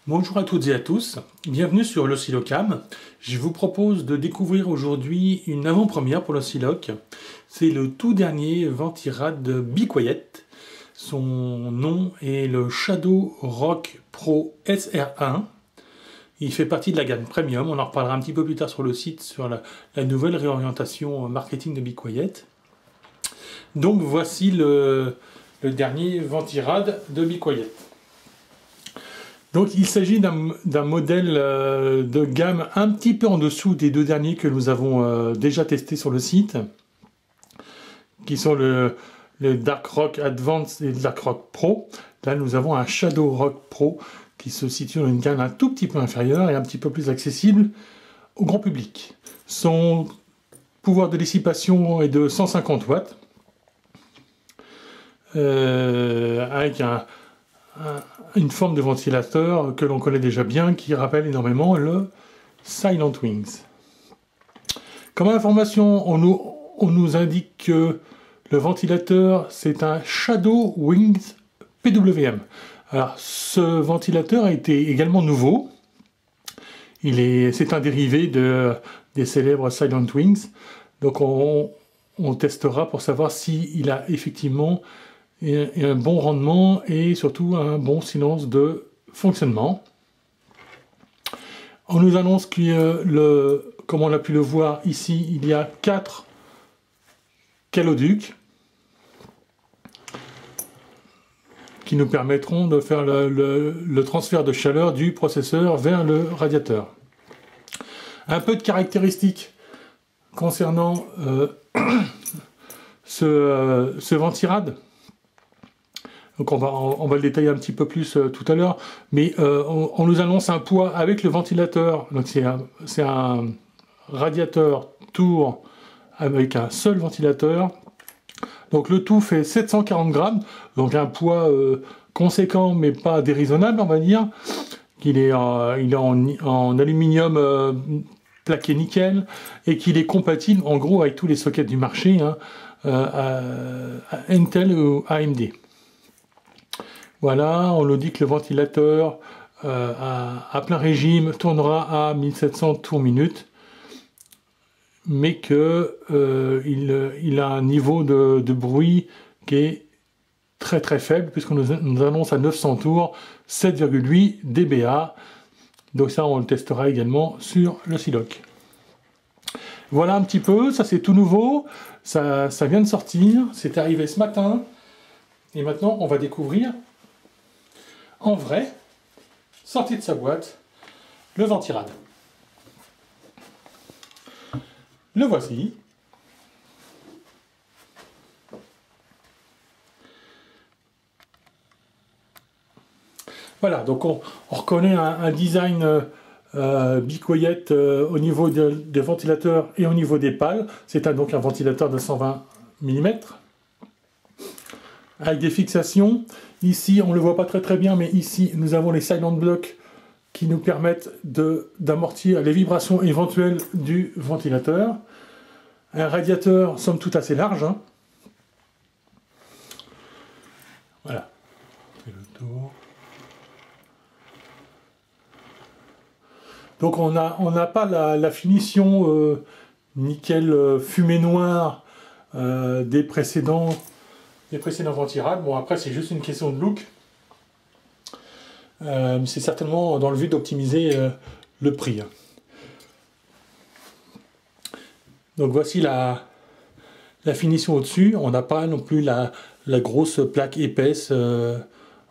Bonjour à toutes et à tous, bienvenue sur l'Oscillocam. Je vous propose de découvrir aujourd'hui une avant-première pour l'Oscilloc. C'est le tout dernier Ventirad Be Quiet. Son nom est le Shadow Rock Pro SR1. Il fait partie de la gamme Premium, on en reparlera un petit peu plus tard sur le site sur la nouvelle réorientation marketing de Be Quiet. Donc voici le dernier Ventirad de Be Quiet. Donc il s'agit d'un modèle de gamme un petit peu en dessous des deux derniers que nous avons déjà testés sur le site, qui sont le Dark Rock Advance et le Dark Rock Pro. Là nous avons un Shadow Rock Pro qui se situe dans une gamme un tout petit peu inférieure et un petit peu plus accessible au grand public. Son pouvoir de dissipation est de 150 watts, avec une forme de ventilateur que l'on connaît déjà bien, qui rappelle énormément le Silent Wings. Comme information, on nous indique que le ventilateur, c'est un Shadow Wings PWM. Alors, ce ventilateur a été également nouveau. C'est un dérivé des célèbres Silent Wings. Donc, on testera pour savoir s'il a effectivement et un bon rendement et surtout un bon silence de fonctionnement. On nous annonce comme on a pu le voir ici, il y a 4 caloducs qui nous permettront de faire le transfert de chaleur du processeur vers le radiateur. Un peu de caractéristiques concernant ce Ventirad. Donc on va le détailler un petit peu plus tout à l'heure, mais on nous annonce un poids avec le ventilateur. Donc c'est un radiateur tour avec un seul ventilateur. Donc le tout fait 740 grammes, donc un poids conséquent mais pas déraisonnable, on va dire. Il est en aluminium plaqué nickel et qu'il est compatible en gros avec tous les sockets du marché, hein, à Intel ou AMD. Voilà, on nous dit que le ventilateur à plein régime tournera à 1700 tours minute, mais qu'il a un niveau de bruit qui est très très faible, puisqu'on nous annonce à 900 tours 7,8 dBA. Donc ça, on le testera également sur l'Oscilloc. Voilà un petit peu, ça c'est tout nouveau, ça vient de sortir, c'est arrivé ce matin, et maintenant on va découvrir en vrai, sorti de sa boîte, le Ventirad. Le voici. Voilà, donc on reconnaît un design Be Quiet au niveau des ventilateurs et au niveau des pales. C'est donc un ventilateur de 120 mm. Avec des fixations. Ici, on ne le voit pas très bien, mais ici, nous avons les silent blocks qui nous permettent d'amortir les vibrations éventuelles du ventilateur. Un radiateur, somme toute, assez large. Hein. Voilà. C'est le tour. Donc, on n'a pas la finition nickel fumée noire des précédents Ventirad. Bon, après, c'est juste une question de look. C'est certainement dans le but d'optimiser le prix. Donc, voici la finition au-dessus. On n'a pas non plus la grosse plaque épaisse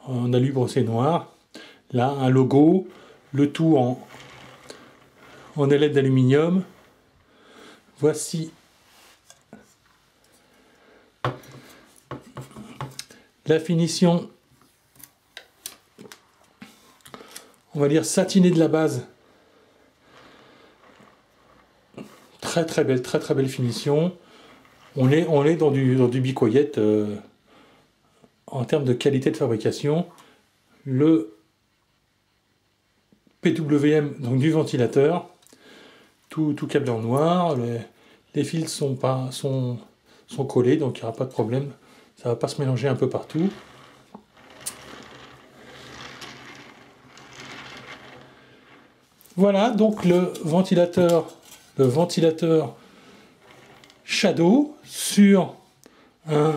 en alu brossé noir. Là, un logo, le tout en ailette d'aluminium. Voici la finition, on va dire satinée de la base. Très belle finition. On est dans du Be Quiet en termes de qualité de fabrication. Le PWM, donc du ventilateur, tout câblé en noir. Les fils sont collés, donc il n'y aura pas de problème. Ça ne va pas se mélanger un peu partout. Voilà donc le ventilateur Shadow sur un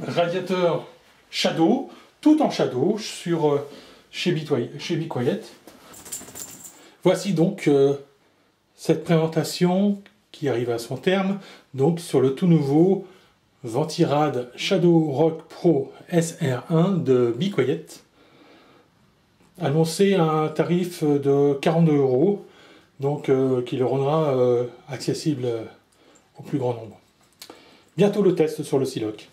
radiateur Shadow, tout en Shadow, chez Be Quiet. Voici donc cette présentation qui arrive à son terme, donc sur le tout nouveau Ventirad Shadow Rock Pro SR1 de Be Quiet, annoncé à un tarif de 42 €, donc qui le rendra accessible au plus grand nombre. Bientôt le test sur le Siloc.